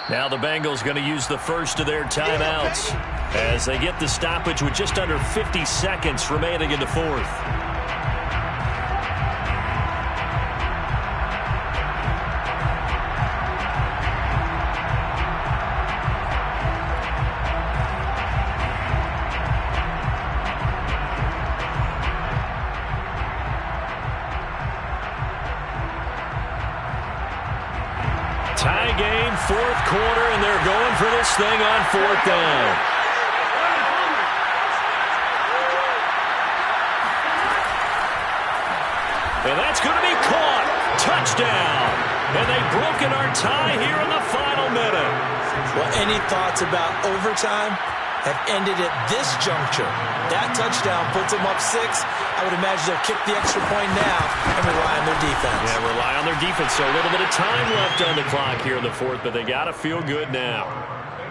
Now the Bengals going to use the first of their timeouts as they get the stoppage with just under 50 seconds remaining in the fourth. Tie game, fourth quarter, and they're going for this thing on fourth down. And that's going to be caught. Touchdown. And they've broken our tie here in the final minute. Well, any thoughts about overtime have ended at this juncture. That touchdown puts them up 6. I would imagine they'll kick the extra point now and rely on their defense. Yeah, rely on their defense. So a little bit of time left on the clock here in the fourth, but they got to feel good now.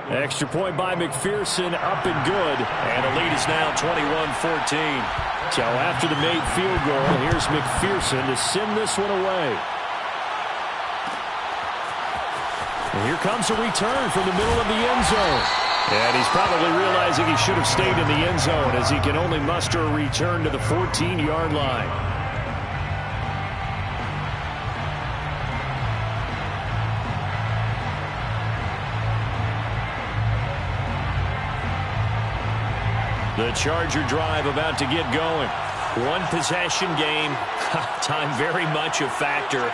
Extra point by McPherson, up and good. And the lead is now 21-14. So after the made field goal, here's McPherson to send this one away. And here comes a return from the middle of the end zone. And he's probably realizing he should have stayed in the end zone as he can only muster a return to the 14-yard line. The Charger drive about to get going. One possession game. Time very much a factor.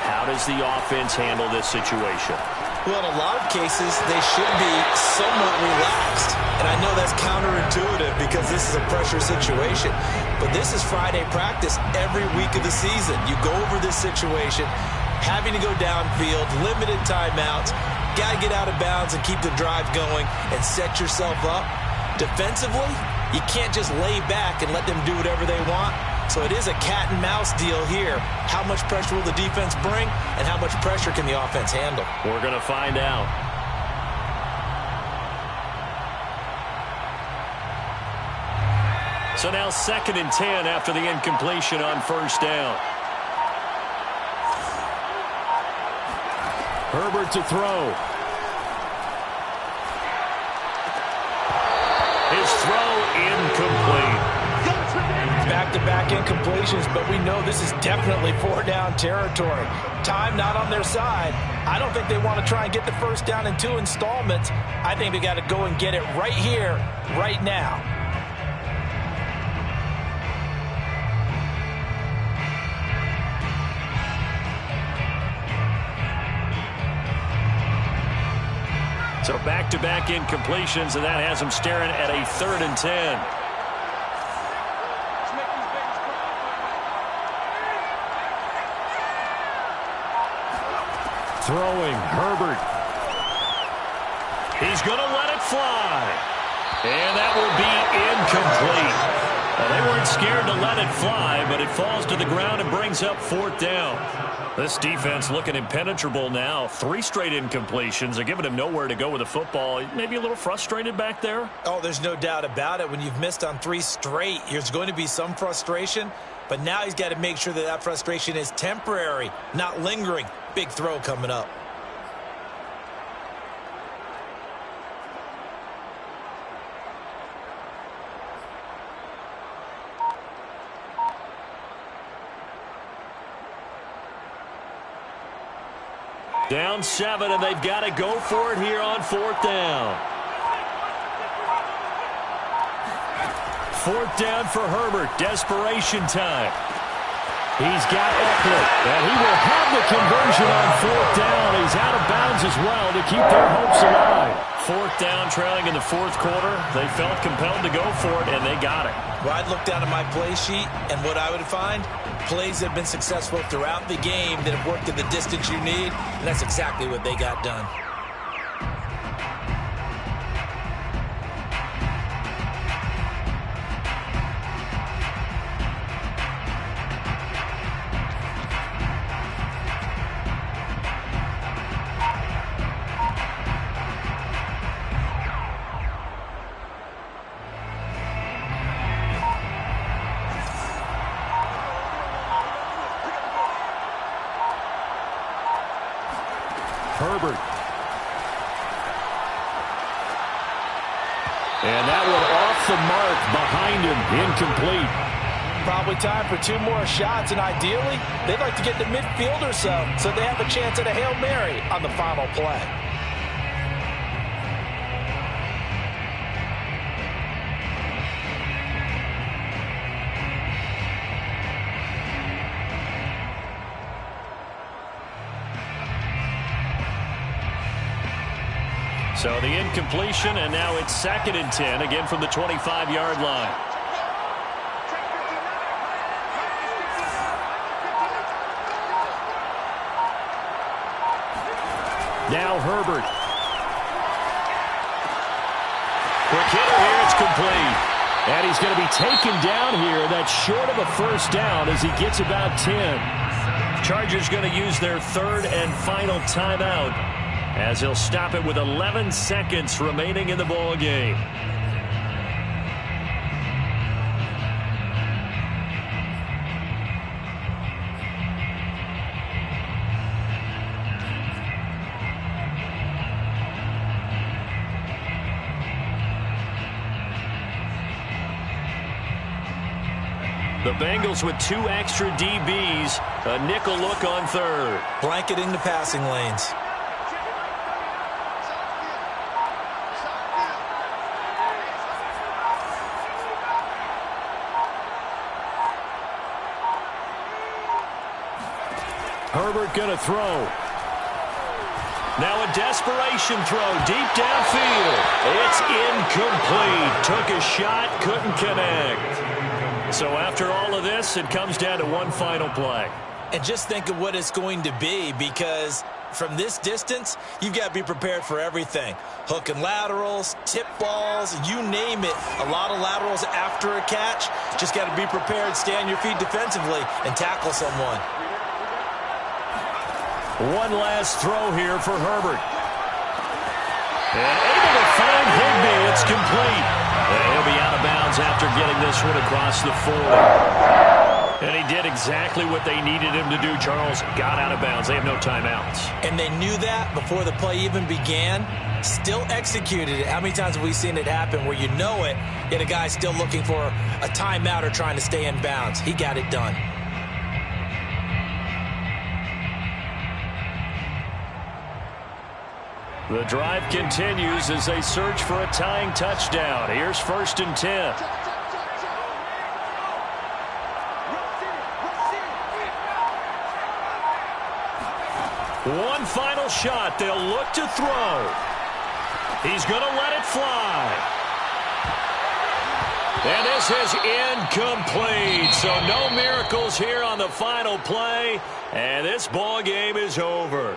How does the offense handle this situation? Well, in a lot of cases, they should be somewhat relaxed. And I know that's counterintuitive because this is a pressure situation. But this is Friday practice every week of the season. You go over this situation, having to go downfield, limited timeouts, got to get out of bounds and keep the drive going and set yourself up. Defensively, you can't just lay back and let them do whatever they want. So it is a cat and mouse deal here. How much pressure will the defense bring, and how much pressure can the offense handle? We're going to find out. So now 2nd and 10 after the incompletion on first down. Herbert to throw. His throw incomplete. Back-to-back incompletions, but we know this is definitely 4-down territory. Time not on their side. I don't think they want to try and get the first down in 2 installments. I think they got to go and get it right here, right now. So back-to-back incompletions, and that has them staring at a 3rd and 10. Throwing, Herbert. He's going to let it fly. And that will be incomplete. Well, they weren't scared to let it fly, but it falls to the ground and brings up 4th down. This defense looking impenetrable now. 3 straight incompletions. They're giving him nowhere to go with the football. Maybe a little frustrated back there? Oh, there's no doubt about it. When you've missed on 3 straight, there's going to be some frustration. But now he's got to make sure that that frustration is temporary, not lingering. Big throw coming up. Down 7, and they've got to go for it here on 4th down. 4th down for Herbert. Desperation time. He's got Eckler, and he will have the conversion on 4th down. He's out of bounds as well to keep their hopes alive. 4th down, trailing in the 4th quarter. They felt compelled to go for it, and they got it. Well, I'd look down at my play sheet, and what I would find, plays that have been successful throughout the game that have worked at the distance you need, and that's exactly what they got done. Herbert. And that one off the mark behind him. Incomplete. Probably time for 2 more shots, and ideally, they'd like to get to midfield or so they have a chance at a Hail Mary on the final play. So the incompletion, and now it's 2nd and 10, again from the 25-yard line. Now Herbert. Quick hitter here, it's complete. And he's going to be taken down here. That's short of a first down as he gets about 10. Chargers going to use their 3rd and final timeout, as he'll stop it with 11 seconds remaining in the ball game. The Bengals with 2 extra DBs, a nickel look on 3rd. Blanketing the passing lanes. Herbert going to throw. Now a desperation throw deep downfield. It's incomplete. Took a shot, couldn't connect. So after all of this, it comes down to one final play. And just think of what it's going to be, because from this distance, you've got to be prepared for everything. Hook and laterals, tip balls, you name it. A lot of laterals after a catch. Just got to be prepared, stay on your feet defensively, and tackle someone. One last throw here for Herbert. And able to find Higbee. It's complete. And he'll be out of bounds after getting this one across the 40. And he did exactly what they needed him to do, Charles. Got out of bounds. They have no timeouts. And they knew that before the play even began. Still executed it. How many times have we seen it happen where you know it, yet a guy's still looking for a timeout or trying to stay in bounds? He got it done. The drive continues as they search for a tying touchdown. Here's 1st and 10. One final shot. They'll look to throw. He's going to let it fly. And this is incomplete. So no miracles here on the final play. And this ball game is over.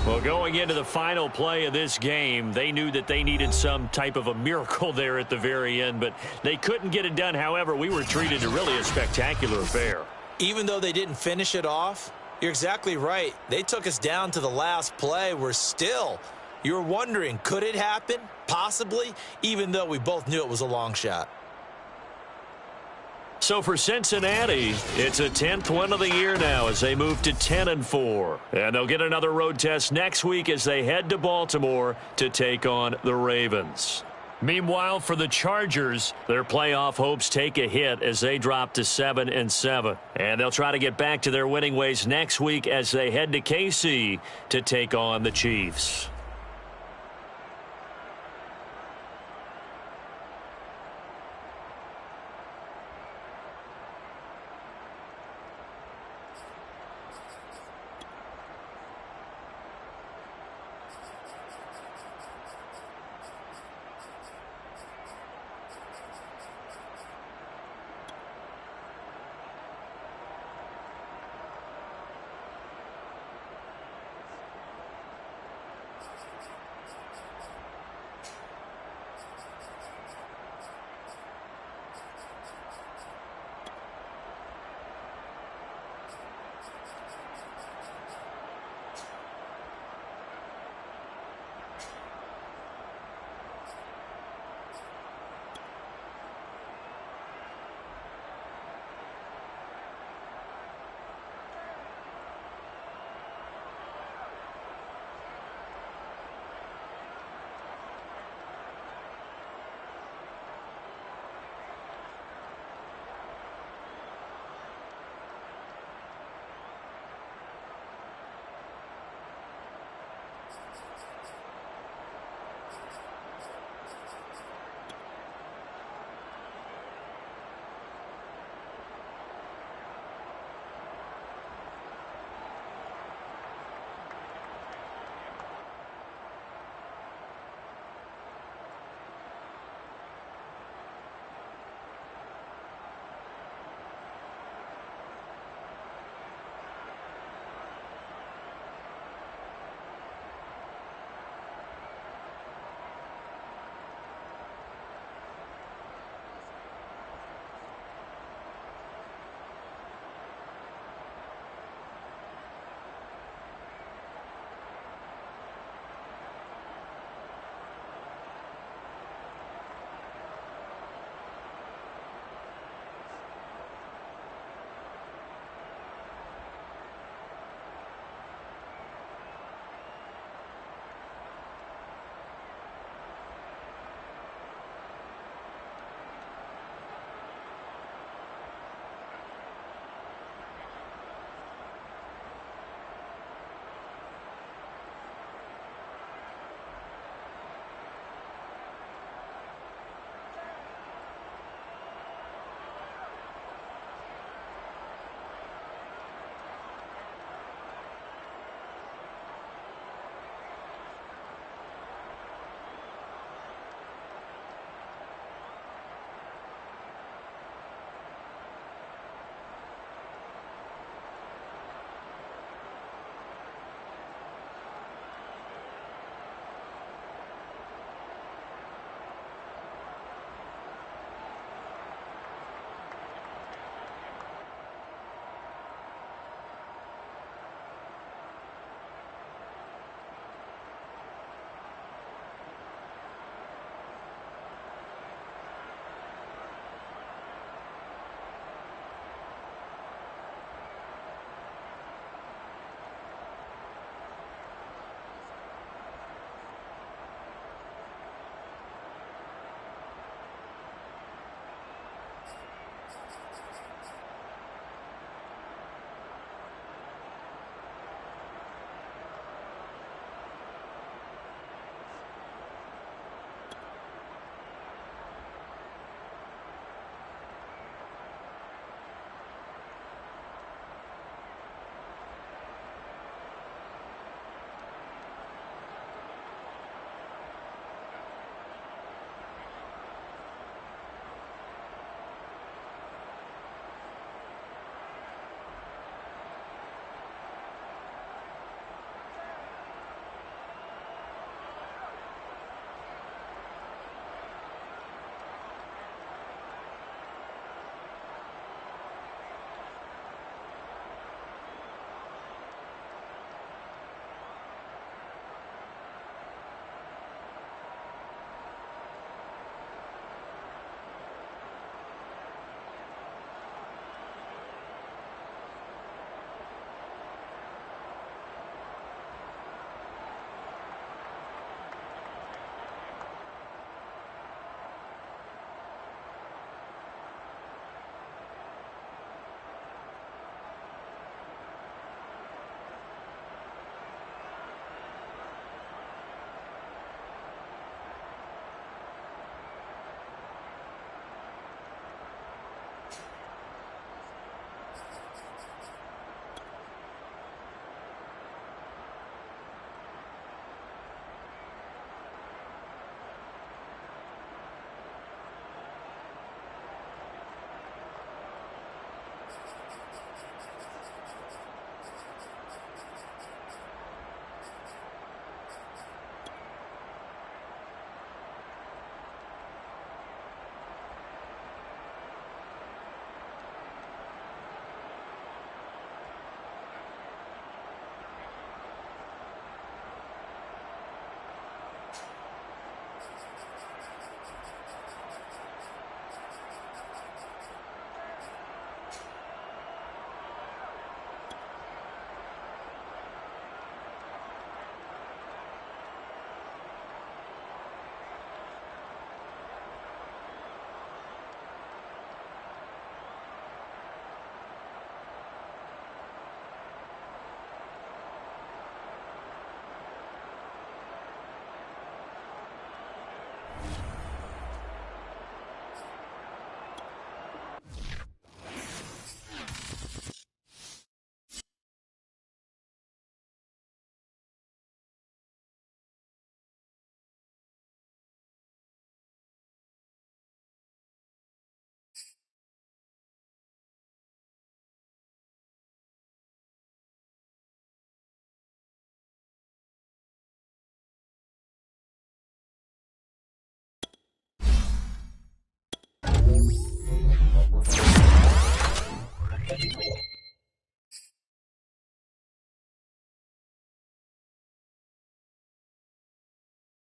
Well, going into the final play of this game, they knew that they needed some type of a miracle there at the very end, but they couldn't get it done. However, we were treated to really a spectacular affair. Even though they didn't finish it off, you're exactly right. They took us down to the last play. You were wondering, could it happen? Possibly, even though we both knew it was a long shot. So for Cincinnati, it's a 10th win of the year now as they move to 10-4. And they'll get another road test next week as they head to Baltimore to take on the Ravens. Meanwhile, for the Chargers, their playoff hopes take a hit as they drop to 7-7. And they'll try to get back to their winning ways next week as they head to KC to take on the Chiefs.